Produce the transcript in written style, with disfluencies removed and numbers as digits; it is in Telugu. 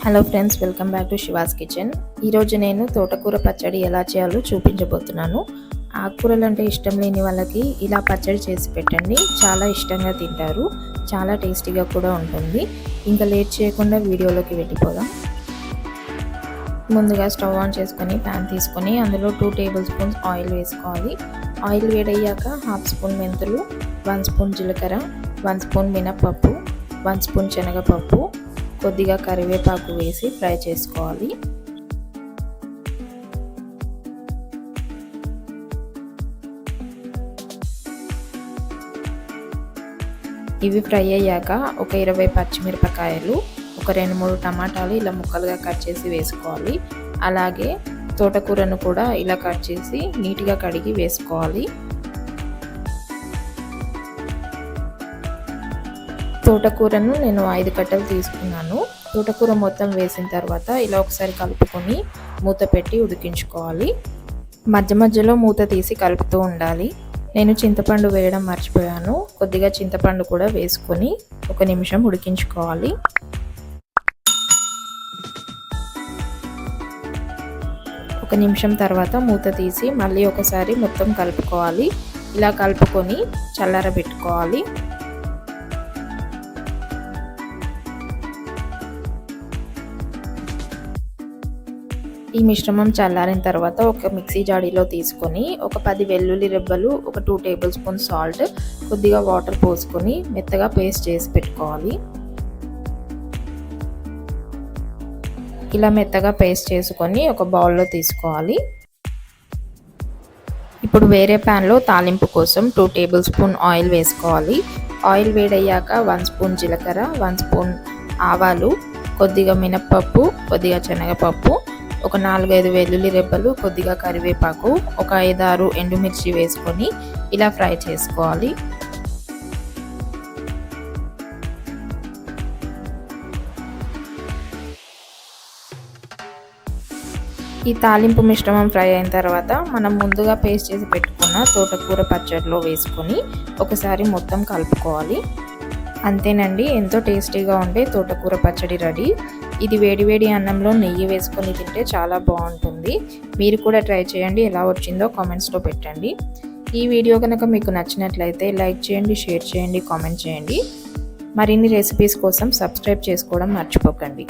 Hello friends, welcome back to she was kitchen. ఈరోజు నేను తోటకూర పచ్చడి ఎలా చేయాలో చూపించబోతున్నాను. ఆకుకూరలు అంటే ఇష్టం లేని వాళ్ళకి ఇలా పచ్చడి చేసి పెట్టండి, చాలా ఇష్టంగా తింటారు. చాలా టేస్టీగా కూడా ఉంటుంది. ఇంకా లేట్ చేయకుండా వీడియోలోకి వెళ్ళిపోదాం. ముందుగా స్టవ్ ఆన్ చేసుకొని ప్యాన్ తీసుకొని అందులో 2 టేబుల్ స్పూన్స్ ఆయిల్ వేసుకోవాలి. ఆయిల్ వేడయ్యాక 1/2 స్పూన్ మెంతులు, 1 స్పూన్ జీలకర్ర, 1 స్పూన్ మినపప్పు, 1 స్పూన్ శనగపప్పు, కొద్దిగా కరివేపాకు వేసి ఫ్రై చేసుకోవాలి. ఇవి ఫ్రై అయ్యాక ఒక 20 పచ్చిమిరపకాయలు, ఒక 2-3 టమాటాలు ఇలా ముక్కలుగా కట్ చేసి వేసుకోవాలి. అలాగే తోటకూరను కూడా ఇలా కట్ చేసి నీట్గా కడిగి వేసుకోవాలి. తోటకూరను నేను 5 కట్టలు తీసుకున్నాను. తోటకూర మొత్తం వేసిన తర్వాత ఇలా ఒకసారి కలుపుకొని మూత పెట్టి ఉడికించుకోవాలి. మధ్య మధ్యలో మూత తీసి కలుపుతూ ఉండాలి. నేను చింతపండు వేయడం మర్చిపోయాను. కొద్దిగా చింతపండు కూడా వేసుకొని 1 నిమిషం ఉడికించుకోవాలి. ఒక నిమిషం తర్వాత మూత తీసి మళ్ళీ ఒకసారి మొత్తం కలుపుకోవాలి. ఇలా కలుపుకొని చల్లారబెట్టుకోవాలి. ఈ మిశ్రమం చల్లారిన తర్వాత ఒక మిక్సీ జాడీలో తీసుకొని ఒక 10 వెల్లుల్లి రెబ్బలు, ఒక 2 టేబుల్ స్పూన్ సాల్ట్, కొద్దిగా వాటర్ పోసుకొని మెత్తగా పేస్ట్ చేసి పెట్టుకోవాలి. ఇలా మెత్తగా పేస్ట్ చేసుకొని ఒక బౌల్లో తీసుకోవాలి. ఇప్పుడు వేరే ప్యాన్లో తాలింపు కోసం 2 టేబుల్ స్పూన్ ఆయిల్ వేసుకోవాలి. ఆయిల్ వేడయ్యాక 1 స్పూన్ జీలకర్ర, 1 స్పూన్ ఆవాలు, కొద్దిగా మినపప్పు, కొద్దిగా శనగపప్పు, ఒక 4-5 వెల్లుల్లి రెబ్బలు, కొద్దిగా కరివేపాకు, ఒక 5-6 ఎండుమిర్చి వేసుకొని ఇలా ఫ్రై చేసుకోవాలి. ఈ తాలింపు మిశ్రమం ఫ్రై అయిన తర్వాత మనం ముందుగా పేస్ట్ చేసి పెట్టుకున్న తోటకూర పచ్చడిలో వేసుకొని ఒకసారి మొత్తం కలుపుకోవాలి. అంతేనండి, ఎంతో టేస్టీగా ఉండే తోటకూర పచ్చడి రెడీ. ఇది వేడివేడి అన్నంలో నెయ్యి వేసుకొని తింటే చాలా బాగుంటుంది. మీరు కూడా ట్రై చేయండి. ఎలా వచ్చిందో కామెంట్స్లో పెట్టండి. ఈ వీడియో కనుక మీకు నచ్చినట్లయితే లైక్ చేయండి, షేర్ చేయండి, కామెంట్ చేయండి. మరిన్ని రెసిపీస్ కోసం సబ్స్క్రైబ్ చేసుకోవడం మర్చిపోకండి.